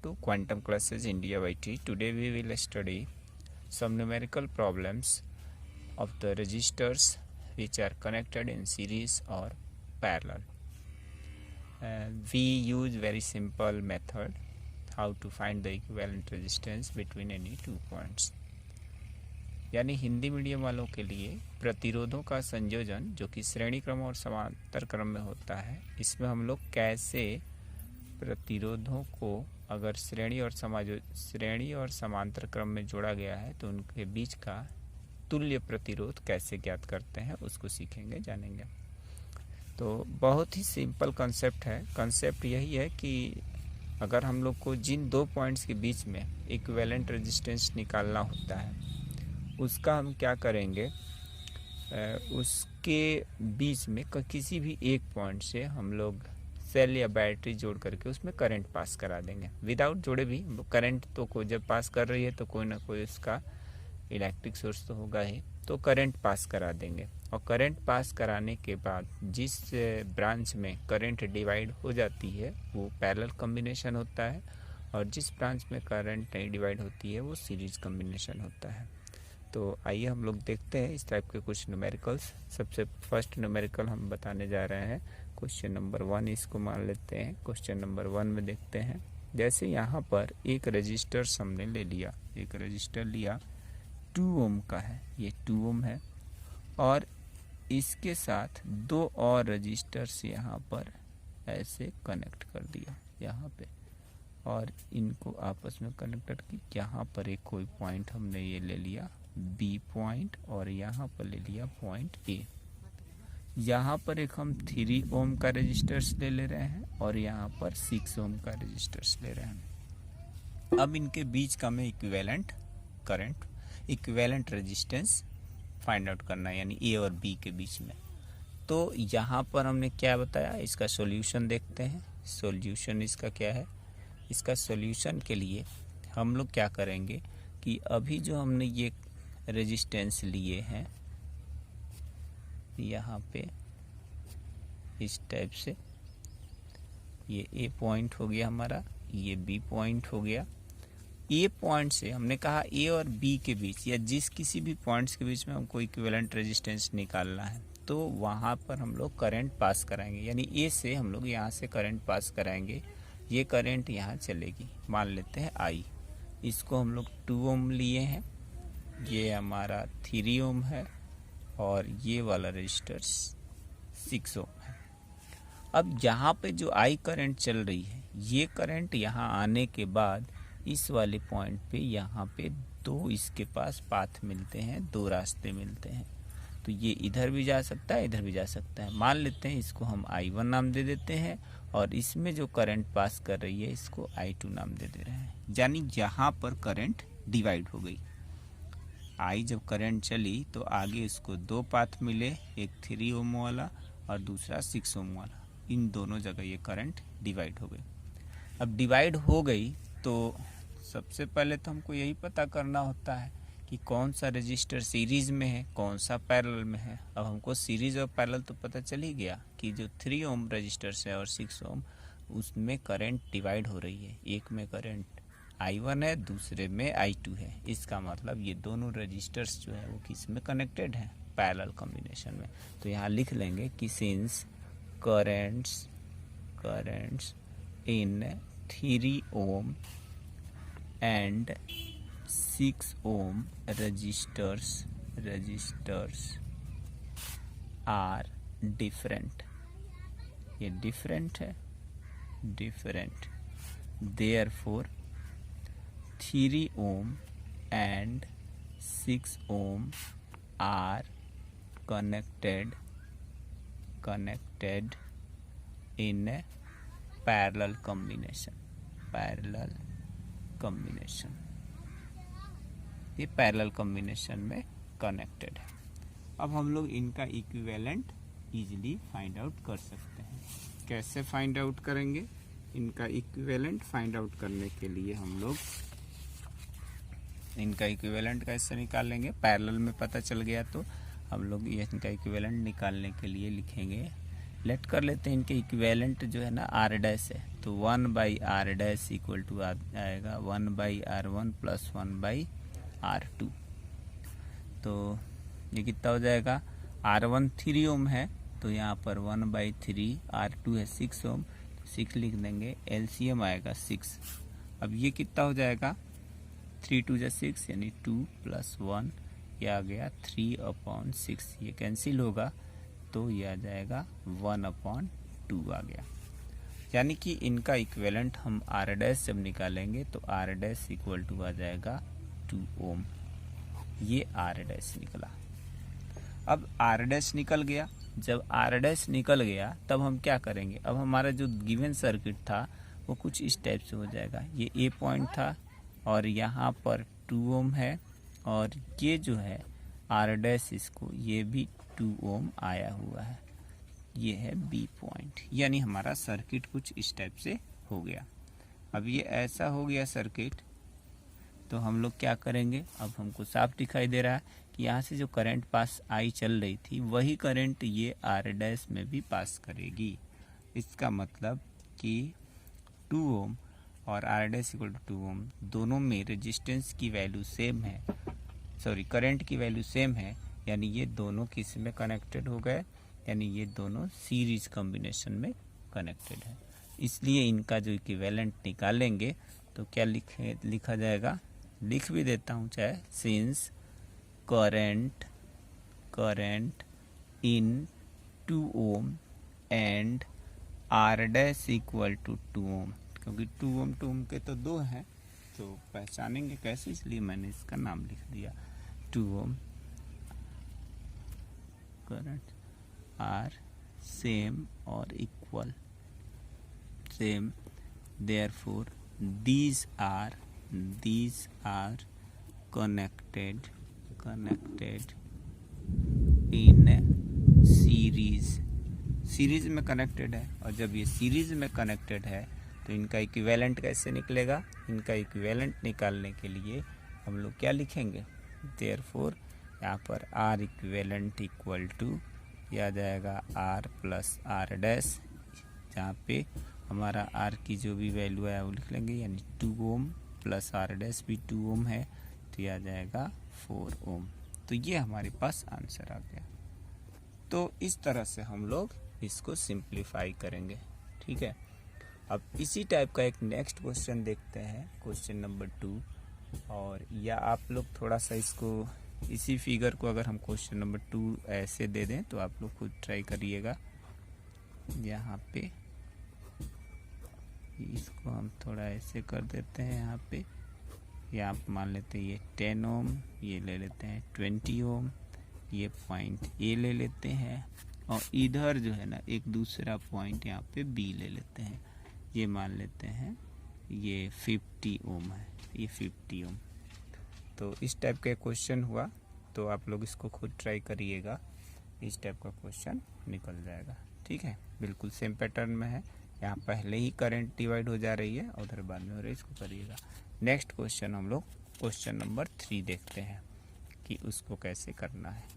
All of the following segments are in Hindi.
to Quantum Classes India YT. Today we will study some numerical problems of the resistors which are connected in series or parallel. We use very simple method how to find the equivalent resistance between any two points. यानी हिंदी मीडियम वालों के लिए प्रतिरोधों का संयोजन जो कि श्रेणी क्रम और समांतर क्रम में होता है, इसमें हम लोग कैसे प्रतिरोधों को अगर श्रेणी और समांतर क्रम में जोड़ा गया है तो उनके बीच का तुल्य प्रतिरोध कैसे ज्ञात करते हैं उसको सीखेंगे, जानेंगे। तो बहुत ही सिंपल कंसेप्ट है। कंसेप्ट यही है कि अगर हम लोग को जिन दो पॉइंट्स के बीच में इक्विवेलेंट रेजिस्टेंस निकालना होता है, उसका हम क्या करेंगे, उसके बीच में किसी भी एक पॉइंट से हम लोग सेल या बैटरी जोड़ करके उसमें करंट पास करा देंगे। विदाउट जोड़े भी करंट तो जब पास कर रही है तो कोई ना कोई उसका इलेक्ट्रिक सोर्स तो होगा ही, तो करंट पास करा देंगे। और करंट पास कराने के बाद जिस ब्रांच में करंट डिवाइड हो जाती है वो पैरेलल कॉम्बिनेशन होता है, और जिस ब्रांच में करंट नहीं डिवाइड होती है वो सीरीज कॉम्बिनेशन होता है। तो आइए हम लोग देखते हैं इस टाइप के कुछ न्यूमेरिकल्स। सबसे फर्स्ट न्यूमेरिकल हम बताने जा रहे हैं क्वेश्चन नंबर 1, इसको मान लेते हैं। क्वेश्चन नंबर 1 में देखते हैं, जैसे यहाँ पर एक रजिस्टर हमने ले लिया, एक रजिस्टर लिया 2 ओम का है, ये 2 ओम है, और इसके साथ दो और रजिस्टर्स यहाँ पर ऐसे कनेक्ट कर दिया यहाँ पे, और इनको आपस में कनेक्टेड की। यहाँ पर एक कोई पॉइंट हमने ये ले लिया बी पॉइंट, और यहाँ पर ले लिया पॉइंट ए। यहाँ पर एक हम 3 ओम का रेजिस्टर्स ले रहे हैं, और यहाँ पर 6 ओम का रेजिस्टर्स ले रहे हैं। अब इनके बीच का में equivalent current, equivalent resistance find out करना है, यानी ए और बी के बीच में। तो यहाँ पर हमने क्या बताया, इसका सॉल्यूशन देखते हैं। सॉल्यूशन इसका क्या है, इसका सॉल्यूशन के लिए हम लोग क्या करेंगे कि अभी जो हमने ये रेजिस्टेंस लिए हैं यहाँ पे इस टाइप से, ये ए पॉइंट हो गया हमारा, ये बी पॉइंट हो गया। ए पॉइंट से हमने कहा ए और बी के बीच या जिस किसी भी पॉइंट्स के बीच में हमको इक्विवेलेंट रेजिस्टेंस निकालना है, तो वहाँ पर हम लोग करंट पास कराएंगे। यानी ए से हम लोग यहाँ से करंट पास कराएंगे, ये करंट यहाँ चलेगी, मान लेते हैं आई। इसको हम लोग 2 ओम लिए हैं, ये हमारा 3 ओम है, और ये वाला रजिस्टर 6 ओम है। अब यहाँ पे जो आई करंट चल रही है, ये करंट यहाँ आने के बाद इस वाले पॉइंट पे यहाँ पे दो इसके पास पाथ मिलते हैं, दो रास्ते मिलते हैं। तो ये इधर भी जा सकता है, इधर भी जा सकता है। मान लेते हैं इसको हम I1 नाम दे देते हैं, और इसमें जो करंट पास कर रही है इसको I2 नाम दे दे रहे हैं। यानी यहाँ पर करंट डिवाइड हो गई। आई जब करंट चली तो आगे इसको दो पाथ मिले, एक 3 ओम वाला और दूसरा 6 ओम वाला। इन दोनों जगह ये करंट डिवाइड हो गई। अब डिवाइड हो गई तो सबसे पहले तो हमको यही पता करना होता है कि कौन सा रजिस्टर सीरीज में है, कौन सा पैरेलल में है। अब हमको सीरीज और पैरेलल तो पता चल ही गया कि जो 3 ओम रजिस्टर है और 6 ओम, उसमें करंट डिवाइड हो रही है। एक में करंट I1 है, दूसरे में I2 है। इसका मतलब ये दोनों रजिस्टर्स जो है वो किस में कनेक्टेड हैं, पैरेलल कॉम्बिनेशन में। तो यहाँ लिख लेंगे कि since currents in 3 ohm and 6 ohm resistors are different, ये डिफरेंट है, different, therefore 3 ohm and 6 ohm are connected in a parallel combination, ये पैरेलल कॉम्बिनेशन में कनेक्टेड है। अब हम लोग इनका इक्विवेलेंट इजीली फाइंड आउट कर सकते हैं। कैसे फाइंड आउट करेंगे, इनका इक्विवेलेंट फाइंड आउट करने के लिए हम लोग इनका इक्विवेलेंट कैसे निकालेंगे, पैरेलल में पता चल गया तो हम लोग ये इनका इक्विवेलेंट निकालने के लिए लिखेंगे लेट कर लेते हैं इनके इक्विवेलेंट जो है ना आर डैश है, तो 1/r डैश इक्वल टू आएगा 1/r1 प्लस 1/r2। तो ये कितना हो जाएगा, R1 3 ओम है तो यहाँ पर 1/3, R2 है 6 ओम, 6 लिख देंगे, LCM आएगा 6। अब ये कितना हो जाएगा, 3 2 जा 6 यानी 2 + 1, ये आ गया 3/6। ये कैंसिल होगा तो ये आ जाएगा 1/2 आ गया। यानी कि इनका इक्विवेलेंट हम R डैश जब निकालेंगे तो R डैश इक्वल टू आ जाएगा 2 ओम। ये R डैश निकला। अब R डैश निकल गया, जब R डैश निकल गया तब हम क्या करेंगे, अब हमारा जो गिवन सर्किट था वो कुछ इस टाइप से हो जाएगा। ये A पॉइंट था और यहाँ पर 2 ओम है और ये जो है R डैश इसको ये भी 2 ओम आया हुआ है, ये है B पॉइंट। यानी हमारा सर्किट कुछ इस टाइप से हो गया। अब ये ऐसा हो गया सर्किट, तो हम लोग क्या करेंगे, अब हमको साफ दिखाई दे रहा है कि यहाँ से जो करंट पास आई चल रही थी वही करंट ये R डैश में भी पास करेगी। इसका मतलब कि 2 ओम और R डैश इक्वल टू 2 ओम दोनों में रेजिस्टेंस की वैल्यू सेम है, सॉरी करंट की वैल्यू सेम है, यानी ये दोनों किस में कनेक्टेड हो गए, यानी ये दोनों सीरीज कॉम्बिनेशन में कनेक्टेड है। इसलिए इनका जो इक्विवेलेंट निकालेंगे तो क्या लिखा जाएगा, लिख भी देता हूँ चाहे, since current in 2 ohm and R dash equal to 2 ohm, क्योंकि 2 ओम के तो 2 हैं तो पहचानेंगे कैसे, इसलिए मैंने इसका नाम लिख दिया 2 ओम। करंट आर सेम और equal, same, therefore these are connected in series में कनेक्टेड है। और जब ये सीरीज में कनेक्टेड है तो इनका इक्विवेलेंट कैसे निकलेगा, इनका इक्विवेलेंट निकालने के लिए हम लोग क्या लिखेंगे, therefore यहाँ पर R इक्विवेलेंट इक्वल टू यह आ जाएगा R प्लस R डैश, जहाँ पे हमारा R की जो भी वैल्यू है वो लिख लेंगे, यानी 2 ओम प्लस R डैश भी 2 ओम है तो यह आ जाएगा 4 ओम। तो ये हमारे पास आंसर आ गया। तो इस तरह से हम लोग इसको सिंप्लीफाई करेंगे, ठीक है। अब इसी टाइप का एक नेक्स्ट क्वेश्चन देखते हैं, क्वेश्चन नंबर 2। और या आप लोग थोड़ा सा इसको, इसी फिगर को अगर हम क्वेश्चन नंबर 2 ऐसे दे दें तो आप लोग खुद ट्राई करिएगा। यहाँ पे इसको हम थोड़ा ऐसे कर देते हैं, यहाँ पे यहाँ मान लेते हैं ये 10 ओम, ये ले लेते हैं 20 ओम, ये पॉइंट A ले लेते हैं और इधर जो है ना एक दूसरा पॉइंट यहाँ पे B ले लेते हैं, ये मान लेते हैं ये 50 ओम है, ये 50 ओम। तो इस टाइप का क्वेश्चन हुआ तो आप लोग इसको खुद ट्राई करिएगा, इस टाइप का क्वेश्चन निकल जाएगा, ठीक है। बिल्कुल सेम पैटर्न में है, यहाँ पहले ही करंट डिवाइड हो जा रही है, उधर बाद में हो रही है, इसको करिएगा। नेक्स्ट क्वेश्चन हम लोग क्वेश्चन नंबर 3 देखते हैं कि उसको कैसे करना है।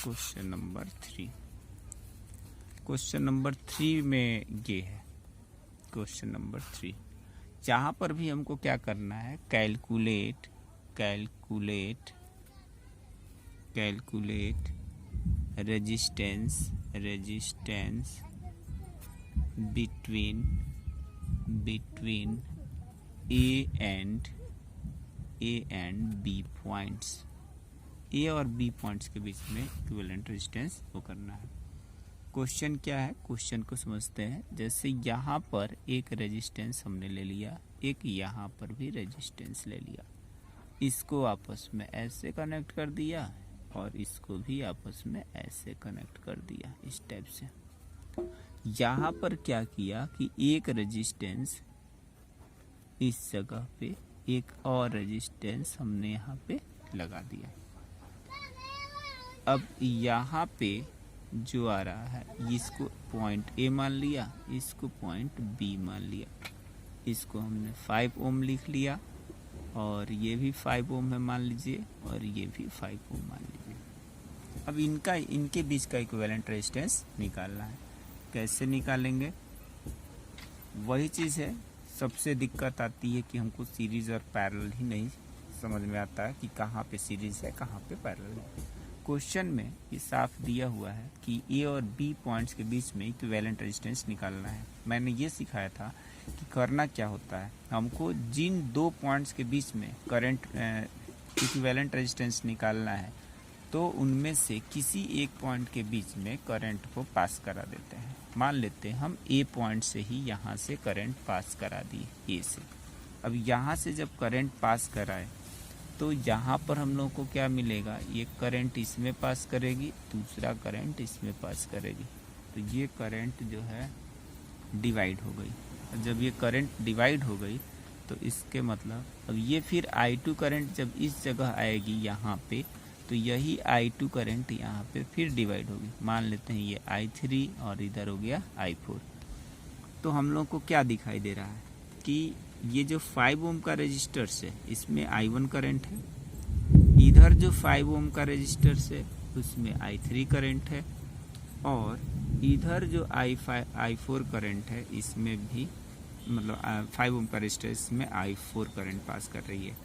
क्वेश्चन नंबर 3, क्वेश्चन नंबर 3 में ये है क्वेश्चन नंबर 3, जहाँ पर भी हमको क्या करना है, calculate resistance between A and B points, A और B पॉइंट्स के बीच में इक्विवेलेंट रेजिस्टेंस वो करना है। क्वेश्चन क्या है, क्वेश्चन को समझते हैं। जैसे यहाँ पर एक रेजिस्टेंस हमने ले लिया, एक यहाँ पर भी रेजिस्टेंस ले लिया, इसको आपस में ऐसे कनेक्ट कर दिया और इसको भी आपस में ऐसे कनेक्ट कर दिया, इस टाइप से। यहाँ पर क्या किया कि एक रेजिस्टेंस इस जगह पे, एक और रेजिस्टेंस हमने यहाँ पे लगा दिया। अब यहाँ पे जो आ रहा है इसको पॉइंट A मान लिया, इसको पॉइंट B मान लिया। इसको हमने 5 ओम लिख लिया, और ये भी 5 ओम है मान लीजिए, और ये भी 5 ओम मान लीजिए। अब इनके बीच का इक्विवेलेंट रेजिस्टेंस निकालना है। कैसे निकालेंगे? वही चीज़ है, सबसे दिक्कत आती है कि हमको सीरीज़ और पैरेलल ही नहीं समझ में आता है कि कहाँ पे सीरीज़ है कहाँ पे पैरेलल है। क्वेश्चन में ये साफ दिया हुआ है कि ए और बी पॉइंट्स के बीच में इक्विवेलेंट रेजिस्टेंस निकालना है। मैंने ये सिखाया था कि करना क्या होता है, हमको जिन दो पॉइंट्स के बीच में करंट इक्विवेलेंट रेजिस्टेंस निकालना है, तो उनमें से किसी एक पॉइंट के बीच में करंट को पास करा देते हैं। मान लेते हैं हम ए पॉइंट से ही यहाँ से करंट पास करा दिए ए से। अब यहाँ से जब करंट पास कराए तो यहाँ पर हम लोगों को क्या मिलेगा, ये करंट इसमें पास करेगी, दूसरा करंट इसमें पास करेगी, तो ये करंट जो है डिवाइड हो गई। और जब ये करंट डिवाइड हो गई तो इसके मतलब अब ये फिर I2 करंट जब इस जगह आएगी यहाँ पे, तो यही I2 करंट यहाँ पे फिर डिवाइड होगी। मान लेते हैं ये I3 और इधर हो गया I4। तो हम लोग को क्या दिखाई दे रहा है कि ये जो 5 ओम का रेजिस्टर्स है इसमें I1 करंट है, इधर जो 5 ओम का रेजिस्टर्स है उसमें I3 करंट है, और इधर जो I4 करंट है इसमें भी मतलब 5 ओम का रेजिस्टर इसमें I4 करंट पास कर रही है।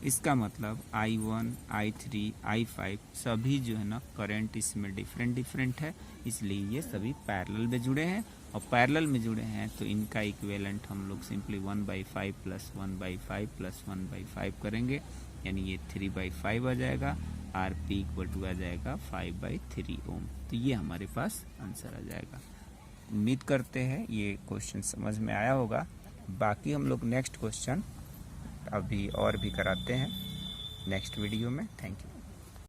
इसका मतलब I1, I3, I5 सभी जो है ना करंट इसमें डिफरेंट है, इसलिए ये सभी पैरेलल में जुड़े हैं। और पैरेलल में जुड़े हैं तो इनका इक्विवेलेंट हम लोग सिंपली 1/5 प्लस 1/5 प्लस 1/5 करेंगे, यानी ये 3/5 आ जाएगा। RP इक्वल टू आ जाएगा 5/3 ओम। तो ये हमारे पास आंसर आ जाएगा। उम्मीद करते हैं ये क्वेश्चन समझ में आया होगा। बाकी हम लोग नेक्स्ट क्वेश्चन अभी और भी कराते हैं नेक्स्ट वीडियो में। Thank you.